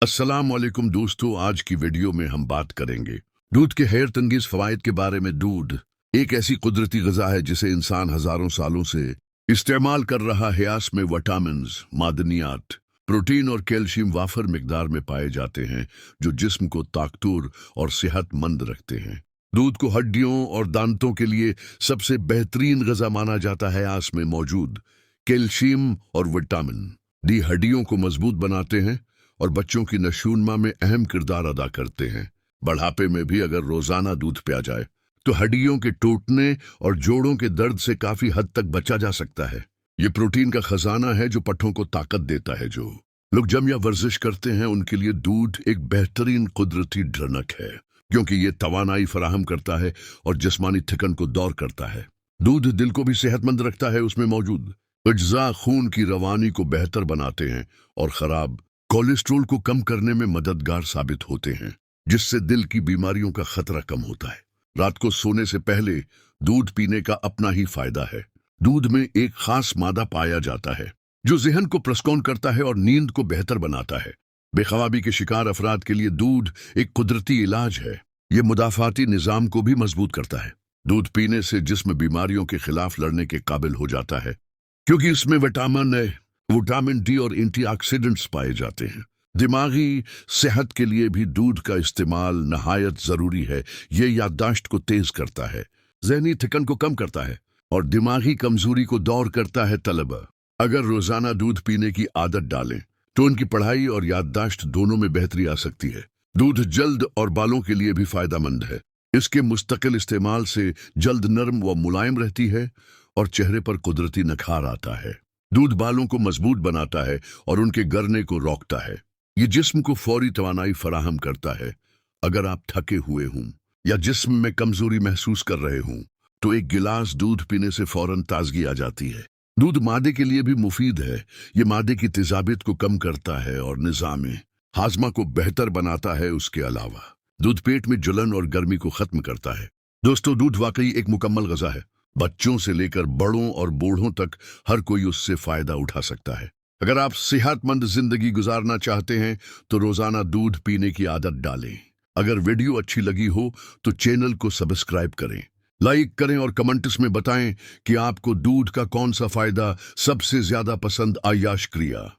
अस्सलाम वालेकुम दोस्तों, आज की वीडियो में हम बात करेंगे दूध के हैरत अंगेज फवाइद के बारे में। दूध एक ऐसी कुदरती ग़िज़ा है जिसे इंसान हज़ारों सालों से इस्तेमाल कर रहा है। इसमें विटामिन्स, मादनियात, प्रोटीन और कैल्शियम वाफर मिकदार में पाए जाते हैं जो जिस्म को ताकतवर और सेहतमंद रखते हैं। दूध को हड्डियों और दांतों के लिए सबसे बेहतरीन ग़िज़ा माना जाता है। इसमें मौजूद कैल्शियम और विटामिन डी हड्डियों को मजबूत बनाते हैं और बच्चों की नशोनुमा में अहम किरदार अदा करते हैं। बढ़ापे में भी अगर रोजाना दूध पिया जाए तो हड्डियों के टूटने और जोड़ों के दर्द से काफी हद तक बचा जा सकता है। ये प्रोटीन का खजाना है जो पट्टों को ताकत देता है। जो लोग जिम या वर्जिश करते हैं उनके लिए दूध एक बेहतरीन कुदरती ड्रनक है, क्योंकि ये तवानाई फराहम करता है और जिस्मानी थकन को दूर करता है। दूध दिल को भी सेहतमंद रखता है। उसमें मौजूद अज्जा खून की रवानी को बेहतर बनाते हैं और खराब कोलेस्ट्रॉल को कम करने में मददगार साबित होते हैं, जिससे दिल की बीमारियों का खतरा कम होता है। रात को सोने से पहले दूध पीने का अपना ही फायदा है। दूध में एक खास मादा पाया जाता है जो ज़हन को प्रस्कौन करता है और नींद को बेहतर बनाता है। बेख्वाबी के शिकार अफराद के लिए दूध एक कुदरती इलाज है। ये मुदाफ़ाती निज़ाम को भी मजबूत करता है। दूध पीने से जिस्म बीमारियों के खिलाफ लड़ने के काबिल हो जाता है, क्योंकि इसमें विटामिन डी और एंटीऑक्सीडेंट्स पाए जाते हैं। दिमागी सेहत के लिए भी दूध का इस्तेमाल नहायत ज़रूरी है। ये याददाश्त को तेज करता है, ज़हनी थकन को कम करता है और दिमागी कमजोरी को दूर करता है। तलबा अगर रोज़ाना दूध पीने की आदत डालें तो उनकी पढ़ाई और याददाश्त दोनों में बेहतरी आ सकती है। दूध जल्द और बालों के लिए भी फ़ायदेमंद है। इसके मुस्तकिल इस्तेमाल से जल्द नरम व मुलायम रहती है और चेहरे पर कुदरती निखार आता है। दूध बालों को मजबूत बनाता है और उनके गरने को रोकता है। ये जिस्म को फौरी तवानाई फराहम करता है। अगर आप थके हुए हों या जिस्म में कमजोरी महसूस कर रहे हों तो एक गिलास दूध पीने से फौरन ताजगी आ जाती है। दूध मादे के लिए भी मुफीद है। ये मादे की तेजाबियत को कम करता है और निज़ाम हाजमा को बेहतर बनाता है। उसके अलावा दूध पेट में जलन और गर्मी को खत्म करता है। दोस्तों, दूध वाकई एक मुकम्मल ग़िज़ा है। बच्चों से लेकर बड़ों और बूढ़ों तक हर कोई उससे फायदा उठा सकता है। अगर आप सेहतमंद जिंदगी गुजारना चाहते हैं तो रोजाना दूध पीने की आदत डालें। अगर वीडियो अच्छी लगी हो तो चैनल को सब्सक्राइब करें, लाइक करें और कमेंट्स में बताएं कि आपको दूध का कौन सा फायदा सबसे ज्यादा पसंद आया। शुक्रिया।